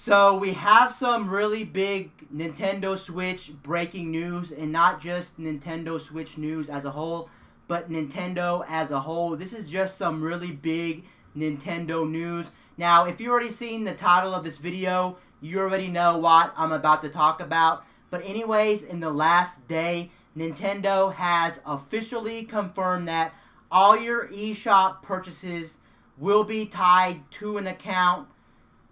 So we have some really big Nintendo Switch breaking news, and not just Nintendo Switch news as a whole, but Nintendo as a whole. This is just some really big Nintendo news. Now, if you've already seen the title of this video, you already know what I'm about to talk about. But anyways, in the last day, Nintendo has officially confirmed that all your eShop purchases will be tied to an account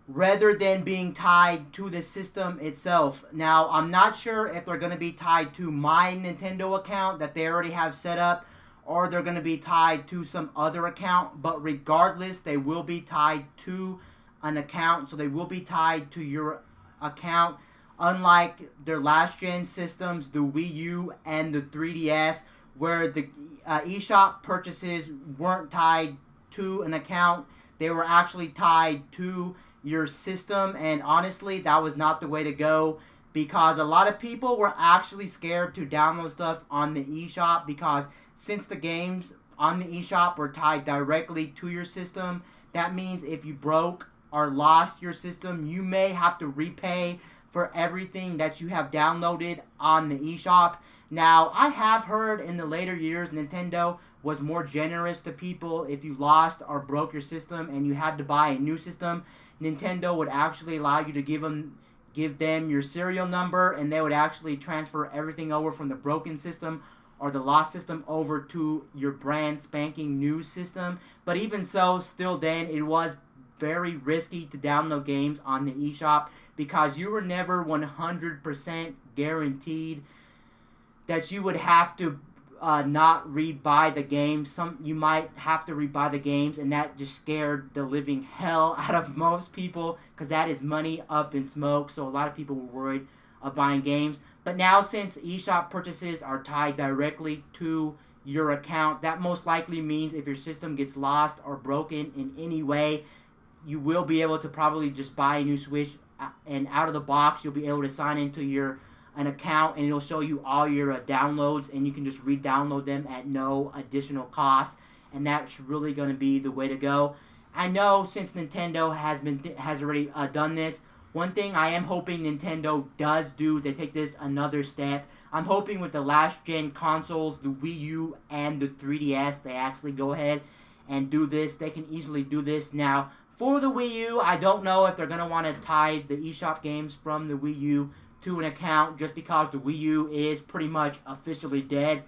rather than being tied to the system itself. Now, I'm not sure if they're going to be tied to my Nintendo account that they already have set up, or they're going to be tied to some other account, but regardless, they will be tied to an account, so they will be tied to your account. Unlike their last gen systems, the Wii U and the 3DS, where the eShop purchases weren't tied to an account, they were actually tied to your system, and honestly, that was not the way to go, because a lot of people were actually scared to download stuff on the eShop, because since the games on the eShop were tied directly to your system, that means if you broke or lost your system, you may have to repay for everything that you have downloaded on the eShop. Now, I have heard in the later years Nintendo was more generous to people. If you lost or broke your system and you had to buy a new system, Nintendo would actually allow you to give them your serial number, and they would actually transfer everything over from the broken system or the lost system over to your brand spanking new system. But even so, still then, it was very risky to download games on the eShop, because you were never 100% guaranteed that you would have to not rebuy the games. You might have to rebuy the games, and that just scared the living hell out of most people, because that is money up in smoke. So a lot of people were worried of buying games. But now, since eShop purchases are tied directly to your account, that most likely means if your system gets lost or broken in any way, you will be able to probably just buy a new Switch, and out of the box you'll be able to sign into an account, and it'll show you all your downloads, and you can just re-download them at no additional cost, and that's really going to be the way to go. I know since Nintendo has already done this, one thing I am hoping Nintendo does do to take this another step, I'm hoping with the last gen consoles, the Wii U and the 3DS, they actually go ahead and do this. They can easily do this. Now, for the Wii U, I don't know if they're going to want to tie the eShop games from the Wii U to an account, just because the Wii U is pretty much officially dead.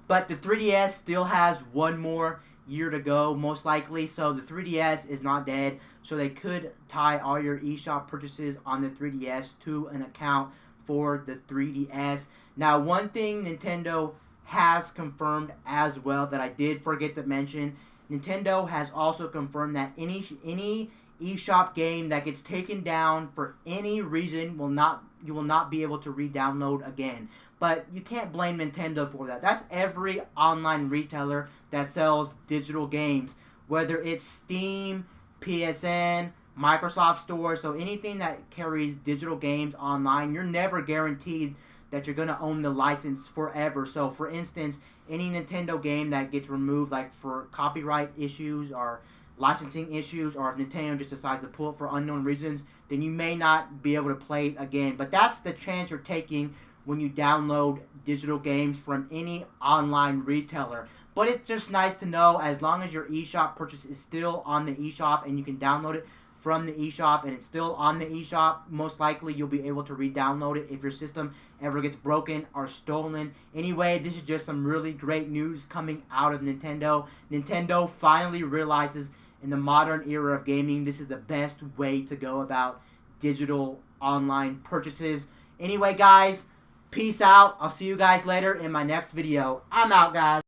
But the 3DS still has one more year to go, most likely, so the 3DS is not dead, so they could tie all your eShop purchases on the 3DS to an account for the 3DS. Now, one thing Nintendo has confirmed as well that I did forget to mention, Nintendo has also confirmed that any eShop game that gets taken down for any reason you will not be able to re-download again. But you can't blame Nintendo for that. That's every online retailer that sells digital games, whether it's Steam, PSN, Microsoft Store. So anything that carries digital games online, you're never guaranteed that you're going to own the license forever. So for instance, any Nintendo game that gets removed, like for copyright issues or licensing issues, or if Nintendo just decides to pull it for unknown reasons, then you may not be able to play it again. But that's the chance you're taking when you download digital games from any online retailer. But it's just nice to know, as long as your eShop purchase is still on the eShop and you can download it from the eShop and it's still on the eShop, most likely you'll be able to re-download it if your system ever gets broken or stolen. Anyway, this is just some really great news coming out of Nintendo. Nintendo finally realizes in the modern era of gaming, this is the best way to go about digital online purchases. Anyway, guys, peace out. I'll see you guys later in my next video. I'm out, guys.